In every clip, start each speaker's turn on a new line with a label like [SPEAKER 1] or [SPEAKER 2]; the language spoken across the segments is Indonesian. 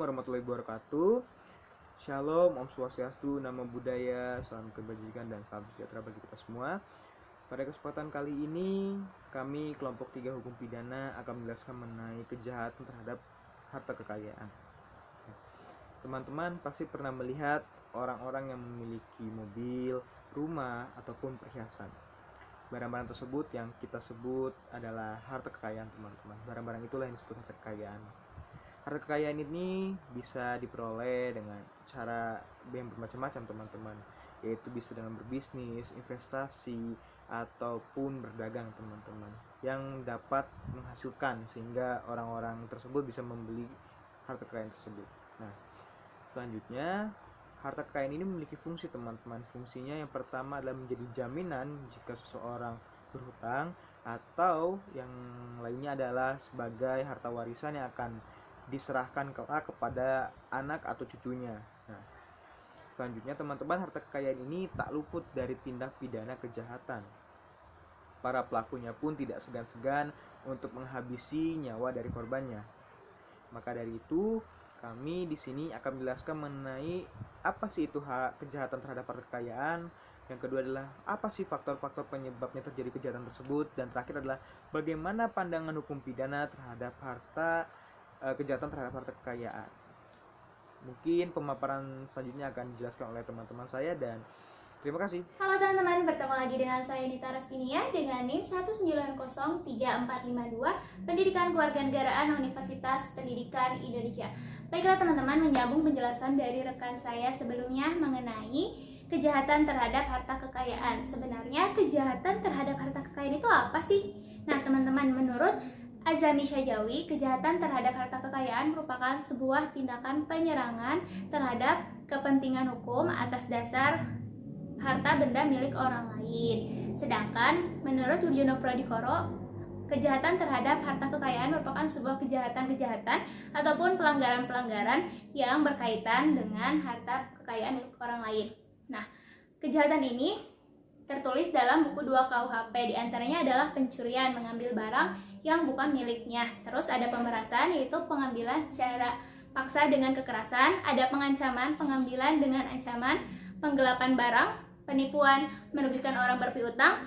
[SPEAKER 1] warahmatullahi wabarakatuh. Shalom, Om Swastiastu, Namo Buddhaya, salam kebajikan dan salam sejahtera bagi kita semua. Pada kesempatan kali ini, kami kelompok 3 hukum pidana akan menjelaskan mengenai kejahatan terhadap harta kekayaan. Teman-teman pasti pernah melihat orang-orang yang memiliki mobil, rumah, ataupun perhiasan. Barang-barang tersebut yang kita sebut adalah harta kekayaan, teman-teman. Barang-barang itulah yang disebut harta kekayaan. Harta kekayaan ini bisa diperoleh dengan cara yang bermacam-macam, teman-teman, yaitu bisa dengan berbisnis, investasi, ataupun berdagang, teman-teman, yang dapat menghasilkan sehingga orang-orang tersebut bisa membeli harta kekayaan tersebut. Nah, selanjutnya, harta kekayaan ini memiliki fungsi, teman-teman. Fungsinya yang pertama adalah menjadi jaminan jika seseorang berhutang, atau yang lainnya adalah sebagai harta warisan yang akan diserahkan kelak kepada anak atau cucunya. Nah, selanjutnya teman-teman, harta kekayaan ini tak luput dari tindak pidana kejahatan. Para pelakunya pun tidak segan-segan untuk menghabisi nyawa dari korbannya. Maka dari itu, kami di sini akan menjelaskan mengenai apa sih itu kejahatan terhadap harta kekayaan. Yang kedua adalah apa sih faktor-faktor penyebabnya terjadi kejahatan tersebut, dan terakhir adalah bagaimana pandangan hukum pidana terhadap kejahatan terhadap harta kekayaan. Mungkin pemaparan selanjutnya akan dijelaskan oleh teman-teman saya, dan terima kasih.
[SPEAKER 2] Halo teman-teman, bertemu lagi dengan saya Nita Raspinia dengan NIM 1903452 Pendidikan Kewarganegaraan Universitas Pendidikan Indonesia. Baiklah teman-teman, menyambung penjelasan dari rekan saya sebelumnya mengenai kejahatan terhadap harta kekayaan. Sebenarnya kejahatan terhadap harta kekayaan itu apa sih? Nah teman-teman, menurut Azami Syajawi, kejahatan terhadap harta kekayaan merupakan sebuah tindakan penyerangan terhadap kepentingan hukum atas dasar harta benda milik orang lain. Sedangkan menurut Yudhoyono Prodikoro, kejahatan terhadap harta kekayaan merupakan sebuah kejahatan-kejahatan ataupun pelanggaran-pelanggaran yang berkaitan dengan harta kekayaan milik orang lain. Nah, kejahatan ini tertulis dalam buku 2 KUHP, diantaranya adalah pencurian, mengambil barang yang bukan miliknya. Terus ada pemerasan, yaitu pengambilan secara paksa dengan kekerasan. Ada pengancaman, pengambilan dengan ancaman, penggelapan barang, penipuan, merugikan orang berpiutang,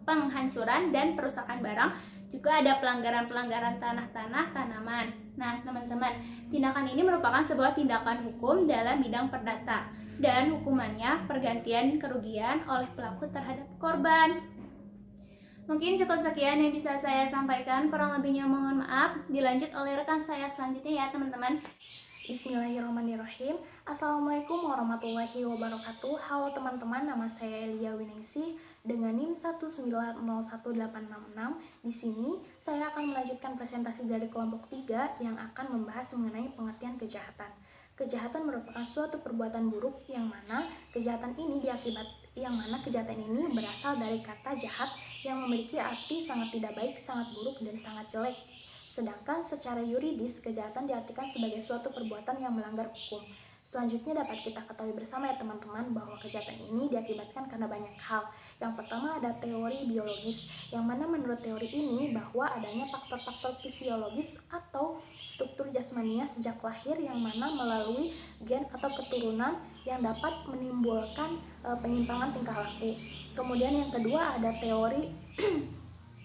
[SPEAKER 2] penghancuran dan perusakan barang. Juga ada pelanggaran-pelanggaran tanah-tanah, tanaman. Nah teman-teman, tindakan ini merupakan sebuah tindakan hukum dalam bidang perdata, dan hukumannya pergantian kerugian oleh pelaku terhadap korban. Mungkin cukup sekian yang bisa saya sampaikan, kurang lebihnya mohon maaf. Dilanjut oleh rekan saya selanjutnya ya teman-teman.
[SPEAKER 3] Bismillahirrahmanirrahim. Assalamualaikum warahmatullahi wabarakatuh. Halo teman-teman, nama saya Elia Winingsi dengan NIM 1901866. Di sini saya akan melanjutkan presentasi dari kelompok 3 yang akan membahas mengenai pengertian kejahatan. Kejahatan merupakan suatu perbuatan buruk yang mana kejahatan ini berasal dari kata jahat yang memiliki arti sangat tidak baik, sangat buruk, dan sangat jelek. Sedangkan secara yuridis, kejahatan diartikan sebagai suatu perbuatan yang melanggar hukum. Selanjutnya dapat kita ketahui bersama ya teman-teman bahwa kejahatan ini diakibatkan karena banyak hal. Yang pertama ada teori biologis, yang mana menurut teori ini bahwa adanya faktor-faktor fisiologis atau struktur jasmania sejak lahir yang mana melalui gen atau keturunan yang dapat menimbulkan penyimpangan tingkah laku. Kemudian yang kedua ada teori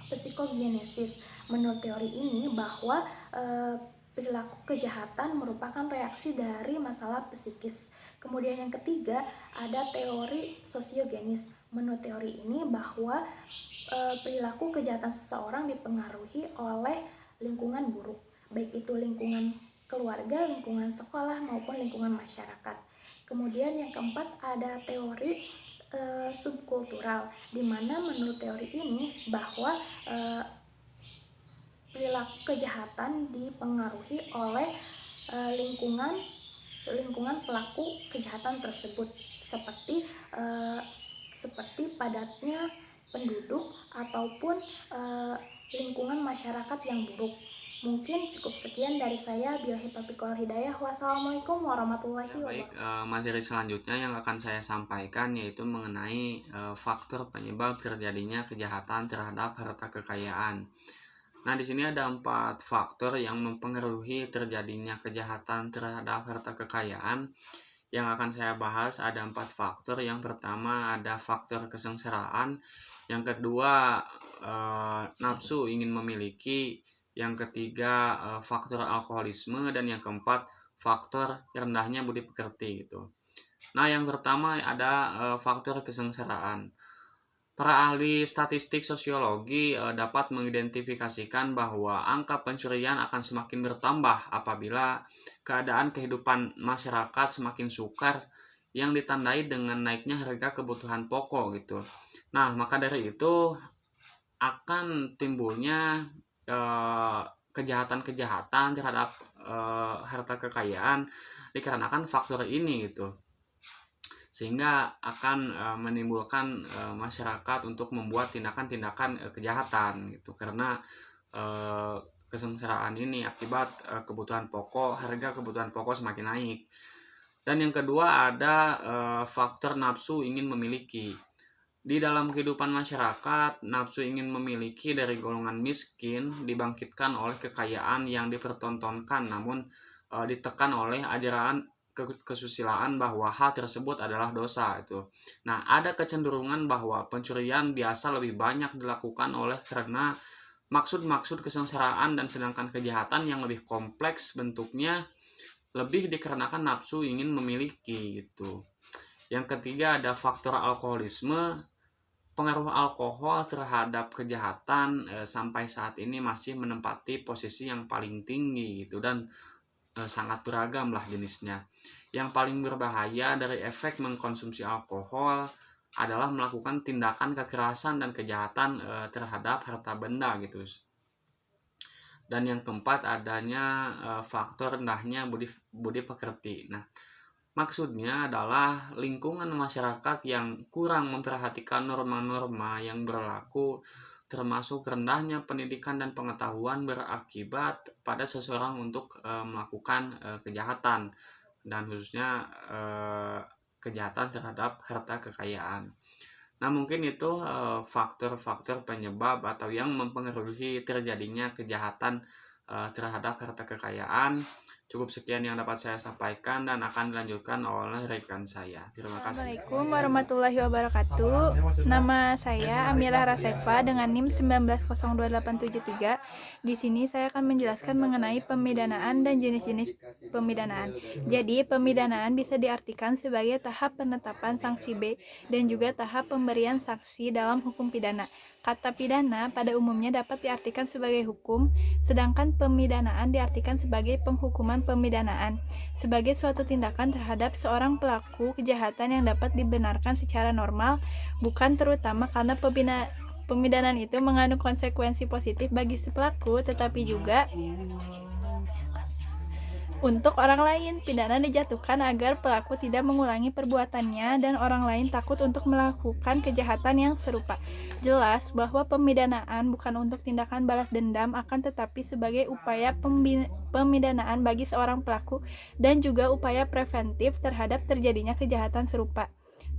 [SPEAKER 3] psikogenesis. Menurut teori ini bahwa perilaku kejahatan merupakan reaksi dari masalah psikis. Kemudian yang ketiga ada teori sosiogenis. Menurut teori ini bahwa perilaku kejahatan seseorang dipengaruhi oleh lingkungan buruk, baik itu lingkungan keluarga, lingkungan sekolah, maupun lingkungan masyarakat. Kemudian yang keempat ada teori subkultural, di mana menurut teori ini bahwa perilaku kejahatan dipengaruhi oleh lingkungan pelaku kejahatan tersebut, seperti padatnya penduduk ataupun lingkungan masyarakat yang buruk. Mungkin cukup sekian dari saya. Billahi taufiq wal hidayah. Wassalamualaikum warahmatullahi wabarakatuh.
[SPEAKER 4] Baik, materi selanjutnya yang akan saya sampaikan yaitu mengenai faktor penyebab terjadinya kejahatan terhadap harta kekayaan. Nah, di sini ada 4 faktor yang mempengaruhi terjadinya kejahatan terhadap harta kekayaan. Yang akan saya bahas ada 4 faktor. Yang pertama ada faktor kesengsaraan, yang kedua nafsu ingin memiliki, yang ketiga faktor alkoholisme, dan yang keempat faktor rendahnya budi pekerti gitu. Nah, yang pertama ada faktor kesengsaraan. Para ahli statistik sosiologi dapat mengidentifikasikan bahwa angka pencurian akan semakin bertambah apabila keadaan kehidupan masyarakat semakin sukar yang ditandai dengan naiknya harga kebutuhan pokok gitu. Nah, maka dari itu akan timbulnya kejahatan-kejahatan terhadap harta kekayaan dikarenakan faktor ini gitu, sehingga akan menimbulkan masyarakat untuk membuat tindakan-tindakan kejahatan gitu, karena kesengsaraan ini akibat kebutuhan pokok, harga kebutuhan pokok semakin naik. Dan yang kedua ada faktor nafsu ingin memiliki. Di dalam kehidupan masyarakat, nafsu ingin memiliki dari golongan miskin dibangkitkan oleh kekayaan yang dipertontonkan, namun ditekan oleh ajaran kesusilaan bahwa hal tersebut adalah dosa itu. Nah, ada kecenderungan bahwa pencurian biasa lebih banyak dilakukan oleh karena maksud-maksud kesengsaraan, dan sedangkan kejahatan yang lebih kompleks bentuknya lebih dikarenakan nafsu ingin memiliki gitu. Yang ketiga ada faktor alkoholisme. Pengaruh alkohol terhadap kejahatan sampai saat ini masih menempati posisi yang paling tinggi gitu, dan sangat beragam lah jenisnya. Yang paling berbahaya dari efek mengkonsumsi alkohol adalah melakukan tindakan kekerasan dan kejahatan terhadap harta benda gitu. Dan yang keempat adanya faktor rendahnya budi pekerti. Nah, maksudnya adalah lingkungan masyarakat yang kurang memperhatikan norma-norma yang berlaku, termasuk rendahnya pendidikan dan pengetahuan berakibat pada seseorang untuk melakukan kejahatan, dan khususnya kejahatan terhadap harta kekayaan. Nah, mungkin itu faktor-faktor penyebab atau yang mempengaruhi terjadinya kejahatan terhadap harta kekayaan. Cukup sekian yang dapat saya sampaikan dan akan dilanjutkan oleh rekan saya. Terima kasih.
[SPEAKER 3] Assalamualaikum warahmatullahi wabarakatuh. Nama saya Amilah Rasefa dengan NIM 1902873. Di sini saya akan menjelaskan mengenai pemidanaan dan jenis-jenis pemidanaan. Jadi, pemidanaan bisa diartikan sebagai tahap penetapan sanksi B dan juga tahap pemberian sanksi dalam hukum pidana. Kata pidana pada umumnya dapat diartikan sebagai hukum, sedangkan pemidanaan diartikan sebagai penghukuman pemidanaan, sebagai suatu tindakan terhadap seorang pelaku kejahatan yang dapat dibenarkan secara normal, bukan terutama karena pemidanaan itu mengandung konsekuensi positif bagi si pelaku, tetapi juga untuk orang lain. Pidana dijatuhkan agar pelaku tidak mengulangi perbuatannya dan orang lain takut untuk melakukan kejahatan yang serupa. Jelas bahwa pemidanaan bukan untuk tindakan balas dendam, akan tetapi sebagai upaya pemidanaan bagi seorang pelaku dan juga upaya preventif terhadap terjadinya kejahatan serupa.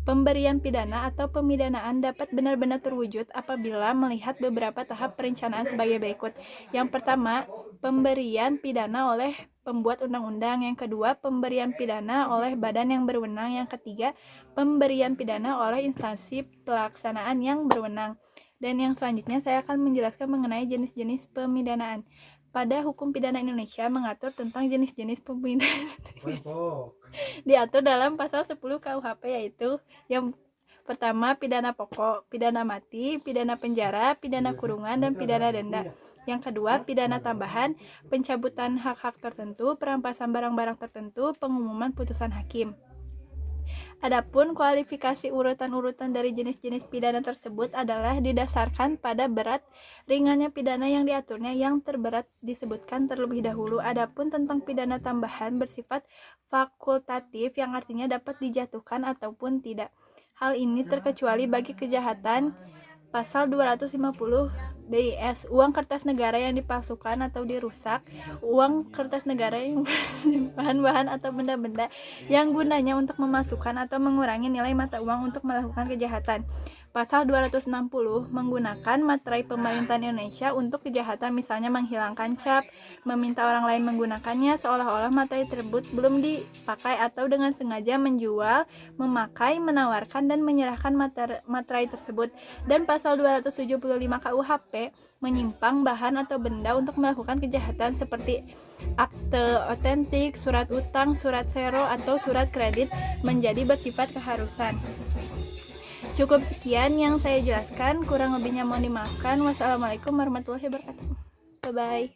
[SPEAKER 3] Pemberian pidana atau pemidanaan dapat benar-benar terwujud apabila melihat beberapa tahap perencanaan sebagai berikut. Yang pertama, pemberian pidana oleh pembuat undang-undang. Yang kedua, pemberian pidana oleh badan yang berwenang. Yang ketiga, pemberian pidana oleh instansi pelaksanaan yang berwenang. Dan yang selanjutnya saya akan menjelaskan mengenai jenis-jenis pemidanaan. Pada hukum pidana Indonesia mengatur tentang jenis-jenis pemidanaan diatur dalam pasal 10 KUHP, yaitu yang pertama pidana pokok, pidana mati, pidana penjara, pidana kurungan, dan pidana denda. Yang kedua, pidana tambahan, pencabutan hak-hak tertentu, perampasan barang-barang tertentu, pengumuman putusan hakim. Adapun kualifikasi urutan-urutan dari jenis-jenis pidana tersebut adalah didasarkan pada berat ringannya pidana yang diaturnya. Yang terberat disebutkan terlebih dahulu. Adapun tentang pidana tambahan bersifat fakultatif, yang artinya dapat dijatuhkan ataupun tidak. Hal ini terkecuali bagi kejahatan pasal 250 BIS, uang kertas negara yang dipalsukan atau dirusak, uang kertas negara yang bahan-bahan atau benda-benda yang gunanya untuk memasukkan atau mengurangi nilai mata uang untuk melakukan kejahatan.
[SPEAKER 5] Pasal 260 menggunakan materai pemerintahan Indonesia untuk kejahatan misalnya menghilangkan cap, meminta orang lain menggunakannya seolah-olah materai tersebut belum dipakai atau dengan sengaja menjual, memakai, menawarkan, dan menyerahkan materai tersebut. Dan pasal 275 KUHP menyimpang bahan atau benda untuk melakukan kejahatan seperti akte otentik, surat utang, surat sero, atau surat kredit menjadi bersifat keharusan. Cukup sekian yang saya jelaskan, kurang lebihnya mohon dimaafkan. Wassalamualaikum warahmatullahi wabarakatuh. Bye-bye.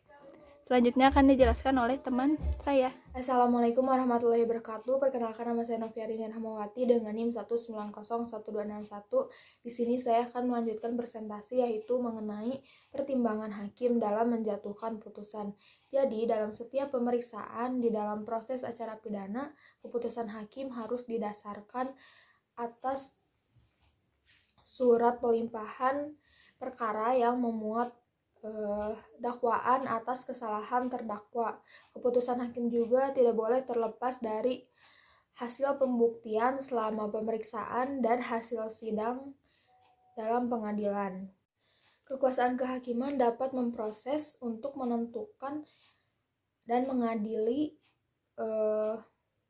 [SPEAKER 5] Selanjutnya akan dijelaskan oleh teman saya.
[SPEAKER 3] Assalamualaikum warahmatullahi wabarakatuh. Perkenalkan, nama saya Noviarin Hamawati dengan NIM 1901261. Di sini saya akan melanjutkan presentasi yaitu mengenai pertimbangan hakim dalam menjatuhkan putusan. Jadi, dalam setiap pemeriksaan di dalam proses acara pidana, keputusan hakim harus didasarkan atas surat pelimpahan perkara yang memuat dakwaan atas kesalahan terdakwa. Keputusan hakim juga tidak boleh terlepas dari hasil pembuktian selama pemeriksaan dan hasil sidang dalam pengadilan. Kekuasaan kehakiman dapat memproses untuk menentukan dan mengadili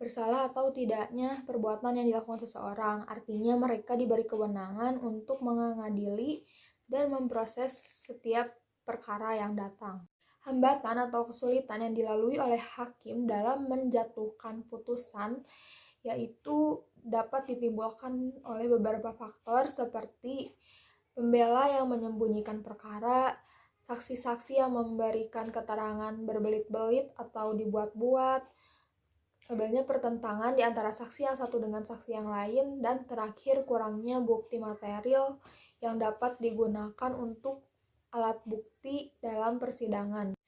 [SPEAKER 3] bersalah atau tidaknya perbuatan yang dilakukan seseorang. Artinya mereka diberi kewenangan untuk mengadili dan memproses setiap perkara yang datang. Hambatan atau kesulitan yang dilalui oleh hakim dalam menjatuhkan putusan yaitu dapat ditimbulkan oleh beberapa faktor seperti pembela yang menyembunyikan perkara, saksi-saksi yang memberikan keterangan berbelit-belit atau dibuat-buat, adanya pertentangan di antara saksi yang satu dengan saksi yang lain, dan terakhir kurangnya bukti material yang dapat digunakan untuk alat bukti dalam persidangan.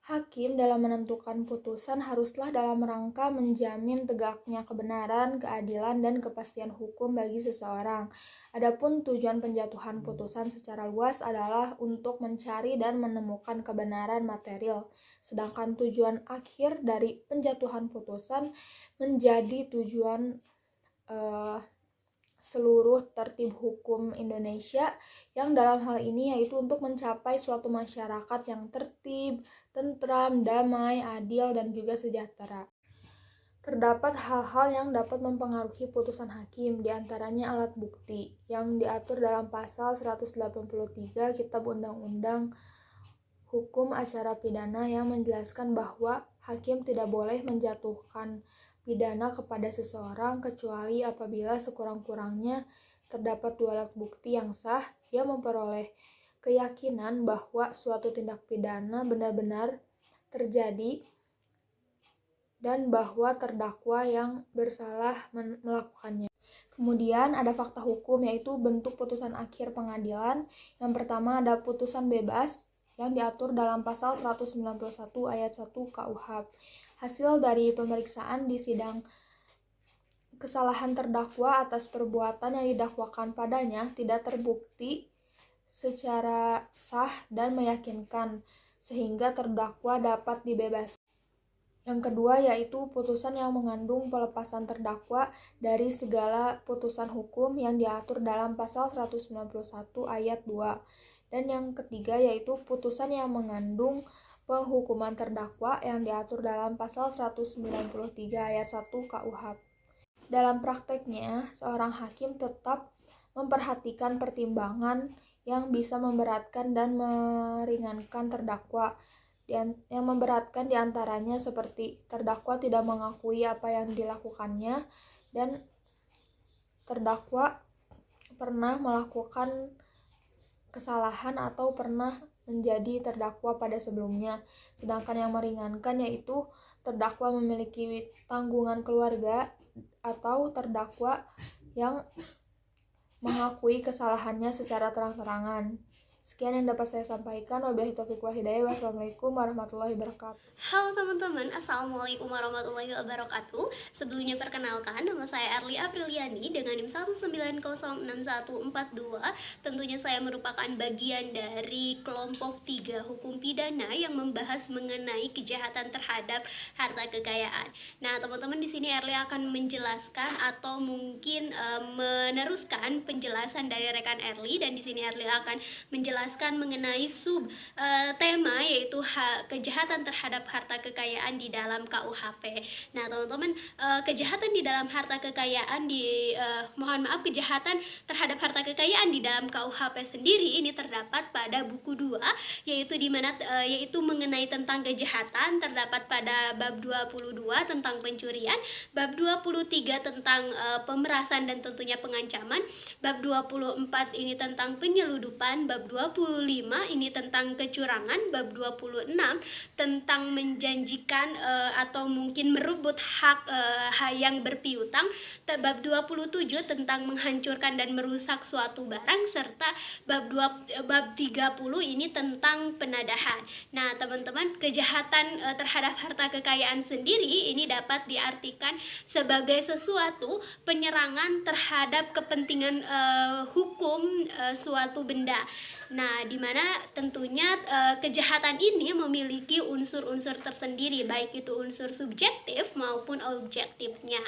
[SPEAKER 3] Hakim dalam menentukan putusan haruslah dalam rangka menjamin tegaknya kebenaran, keadilan, dan kepastian hukum bagi seseorang. Adapun tujuan penjatuhan putusan secara luas adalah untuk mencari dan menemukan kebenaran material, sedangkan tujuan akhir dari penjatuhan putusan menjadi tujuan seluruh tertib hukum Indonesia, yang dalam hal ini yaitu untuk mencapai suatu masyarakat yang tertib, tentram, damai, adil, dan juga sejahtera. Terdapat hal-hal yang dapat mempengaruhi putusan hakim, diantaranya alat bukti yang diatur dalam pasal 183 Kitab Undang-Undang Hukum Acara Pidana yang menjelaskan bahwa hakim tidak boleh menjatuhkan pidana kepada seseorang kecuali apabila sekurang-kurangnya terdapat dua alat bukti yang sah yang memperoleh keyakinan bahwa suatu tindak pidana benar-benar terjadi dan bahwa terdakwa yang bersalah melakukannya. Kemudian ada fakta hukum yaitu bentuk putusan akhir pengadilan. Yang pertama ada putusan bebas yang diatur dalam pasal 191 ayat 1 KUHP. Hasil dari pemeriksaan di sidang kesalahan terdakwa atas perbuatan yang didakwakan padanya tidak terbukti secara sah dan meyakinkan sehingga terdakwa dapat dibebaskan. Yang kedua yaitu putusan yang mengandung pelepasan terdakwa dari segala putusan hukum yang diatur dalam pasal 191 ayat 2. Dan yang ketiga yaitu putusan yang mengandung penghukuman terdakwa yang diatur dalam pasal 193 ayat 1 KUHP. Dalam prakteknya, seorang hakim tetap memperhatikan pertimbangan yang bisa memberatkan dan meringankan terdakwa. Yang memberatkan diantaranya seperti terdakwa tidak mengakui apa yang dilakukannya dan terdakwa pernah melakukan kesalahan atau pernah menjadi terdakwa pada sebelumnya. Sedangkan yang meringankan yaitu terdakwa memiliki tanggungan keluarga atau terdakwa yang mengakui kesalahannya secara terang-terangan. Sekian yang dapat saya sampaikan. Wabillahi taufiq wal hidayah. Wassalamualaikum warahmatullahi wabarakatuh.
[SPEAKER 6] Halo teman-teman, Assalamualaikum warahmatullahi wabarakatuh. Sebelumnya perkenalkan, nama saya Erli Apriliani dengan NIM 1906142. Tentunya saya merupakan bagian dari kelompok 3 hukum pidana yang membahas mengenai kejahatan terhadap harta kekayaan. Nah, teman-teman, di sini Erli akan menjelaskan atau mungkin meneruskan penjelasan dari rekan Erli, dan di sini Erli akan menjelaskan mengenai tema, yaitu kejahatan terhadap harta kekayaan di dalam KUHP. Nah, teman-teman, kejahatan di dalam harta kekayaan kejahatan terhadap harta kekayaan di dalam KUHP sendiri ini terdapat pada buku 2, yaitu yaitu mengenai tentang kejahatan, terdapat pada bab 22 tentang pencurian, bab 23 tentang pemerasan dan tentunya pengancaman, bab 24 ini tentang penyeludupan, bab 25 ini tentang kecurangan, bab 26 tentang menjanjikan atau mungkin merebut hak yang berpiutang, bab 27 tentang menghancurkan dan merusak suatu barang, serta bab 30 ini tentang penadahan. Nah, teman-teman, kejahatan terhadap harta kekayaan sendiri ini dapat diartikan sebagai sesuatu penyerangan terhadap kepentingan hukum suatu benda. Nah, dimana tentunya kejahatan ini memiliki unsur-unsur tersendiri, baik itu unsur subjektif maupun objektifnya.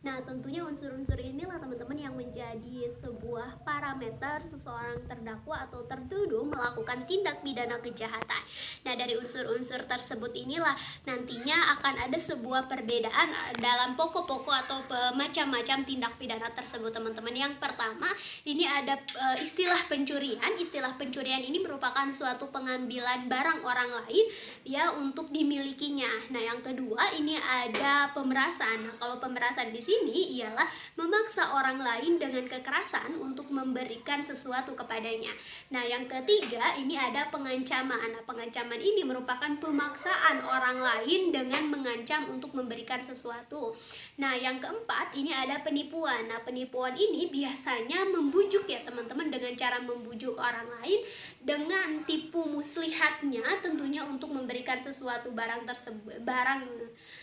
[SPEAKER 6] Nah, tentunya unsur-unsur inilah teman-teman yang menjadi sebuah parameter seseorang terdakwa atau tertuduh melakukan tindak pidana kejahatan. Nah, dari unsur-unsur tersebut inilah nantinya akan ada sebuah perbedaan dalam pokok-pokok atau macam-macam tindak pidana tersebut, teman-teman. Yang pertama, ini ada istilah pencurian. Istilah pencurian ini merupakan suatu pengambilan barang orang lain ya untuk dimilikinya. Nah, yang kedua, ini ada pemerasan. Nah, kalau pemerasan di sini ialah memaksa orang lain dengan kekerasan untuk memberikan sesuatu kepadanya. Nah, yang ketiga, ini ada pengancaman. Nah, pengancaman ini merupakan pemaksaan orang lain dengan mengancam untuk memberikan sesuatu. Nah, yang keempat, ini ada penipuan. Nah, penipuan ini biasanya membujuk ya teman-teman, dengan cara membujuk orang lain dengan tipu muslihatnya tentunya untuk memberikan sesuatu barang tersebut.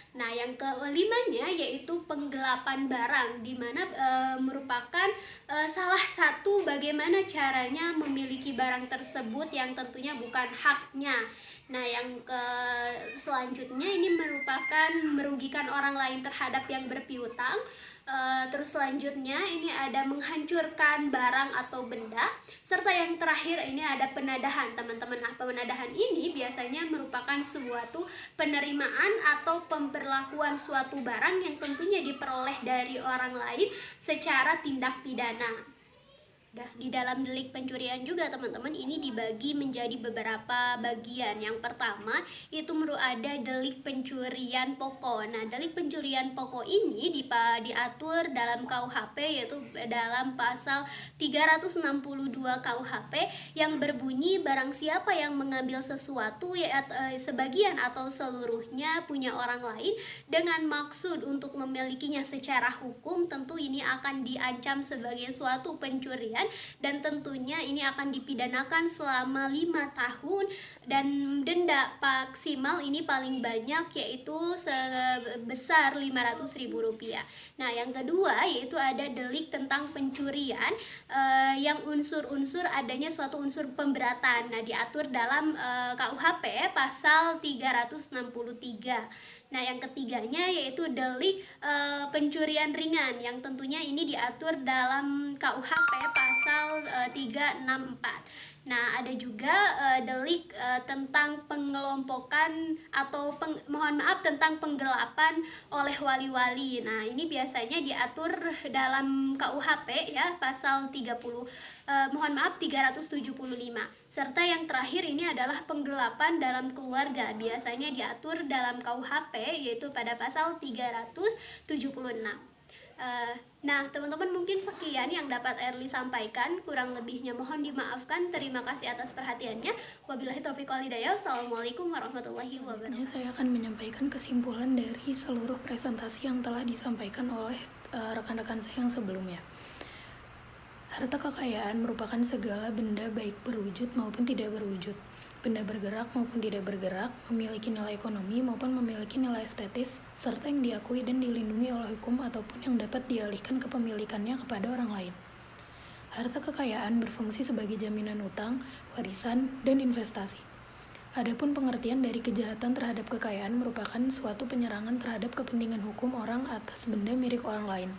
[SPEAKER 6] Nah, yang kelimanya yaitu penggelapan barang, di mana merupakan salah satu bagaimana caranya memiliki barang tersebut yang tentunya bukan haknya. Nah, yang selanjutnya ini merupakan merugikan orang lain terhadap yang berpiutang. Terus selanjutnya ini ada menghancurkan barang atau benda, serta yang terakhir ini ada penadahan, teman-teman. Nah, penadahan ini biasanya merupakan suatu penerimaan atau pemberlakuan suatu barang yang tentunya diperoleh dari orang lain secara tindak pidana. Nah, di dalam delik pencurian juga teman-teman ini dibagi menjadi beberapa bagian. Yang pertama itu ada delik pencurian pokok. Nah, delik pencurian pokok ini diatur dalam KUHP, yaitu dalam pasal 362 KUHP yang berbunyi barang siapa yang mengambil sesuatu sebagian atau seluruhnya punya orang lain dengan maksud untuk memilikinya secara hukum, tentu ini akan diancam sebagai suatu pencurian, dan tentunya ini akan dipidanakan selama 5 tahun dan denda maksimal ini paling banyak yaitu sebesar Rp500.000. Nah, yang kedua yaitu ada delik tentang pencurian yang unsur-unsur adanya suatu unsur pemberatan. Nah, diatur dalam KUHP pasal 363. Nah, yang ketiganya yaitu delik pencurian ringan yang tentunya ini diatur dalam KUHP pasal 364. Nah, ada juga delik tentang pengelompokan atau tentang penggelapan oleh wali-wali. Nah, ini biasanya diatur dalam KUHP ya pasal 375. Serta yang terakhir ini adalah penggelapan dalam keluarga. Biasanya diatur dalam KUHP yaitu pada pasal 376. Nah, teman-teman, mungkin sekian yang dapat Erli sampaikan. Kurang lebihnya mohon dimaafkan. Terima kasih atas perhatiannya. Wabillahi taufiq wal hidayah. Assalamualaikum warahmatullahi wabarakatuh.
[SPEAKER 3] Saya akan menyampaikan kesimpulan dari seluruh presentasi yang telah disampaikan oleh rekan-rekan saya yang sebelumnya. Harta kekayaan merupakan segala benda baik berwujud maupun tidak berwujud, benda bergerak maupun tidak bergerak, memiliki nilai ekonomi maupun memiliki nilai estetis, serta yang diakui dan dilindungi oleh hukum ataupun yang dapat dialihkan kepemilikannya kepada orang lain. Harta kekayaan berfungsi sebagai jaminan utang, warisan, dan investasi. Adapun pengertian dari kejahatan terhadap kekayaan merupakan suatu penyerangan terhadap kepentingan hukum orang atas benda milik orang lain.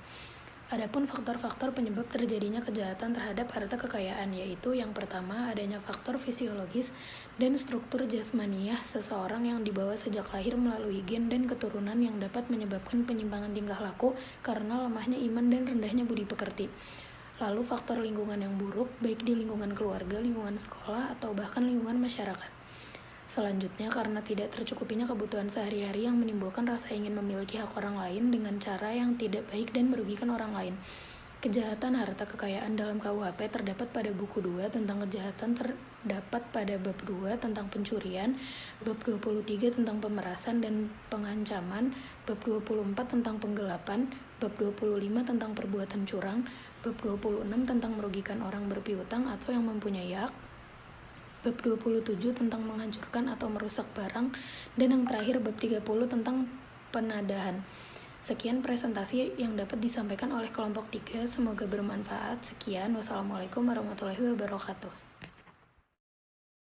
[SPEAKER 3] Adapun faktor-faktor penyebab terjadinya kejahatan terhadap harta kekayaan yaitu yang pertama adanya faktor fisiologis dan struktur jasmaniah seseorang yang dibawa sejak lahir melalui gen dan keturunan yang dapat menyebabkan penyimpangan tingkah laku karena lemahnya iman dan rendahnya budi pekerti. Lalu faktor lingkungan yang buruk baik di lingkungan keluarga, lingkungan sekolah, atau bahkan lingkungan masyarakat. Selanjutnya, karena tidak tercukupinya kebutuhan sehari-hari yang menimbulkan rasa ingin memiliki hak orang lain dengan cara yang tidak baik dan merugikan orang lain. Kejahatan harta kekayaan dalam KUHP terdapat pada buku 2 tentang kejahatan, terdapat pada bab 2 tentang pencurian, bab 23 tentang pemerasan dan pengancaman, bab 24 tentang penggelapan, bab 25 tentang perbuatan curang, bab 26 tentang merugikan orang berpiutang atau yang mempunyai hak, bab 27 tentang menghancurkan atau merusak barang, dan yang terakhir bab 30 tentang penadahan. Sekian presentasi yang dapat disampaikan oleh kelompok 3, semoga bermanfaat. Sekian, wassalamualaikum warahmatullahi wabarakatuh.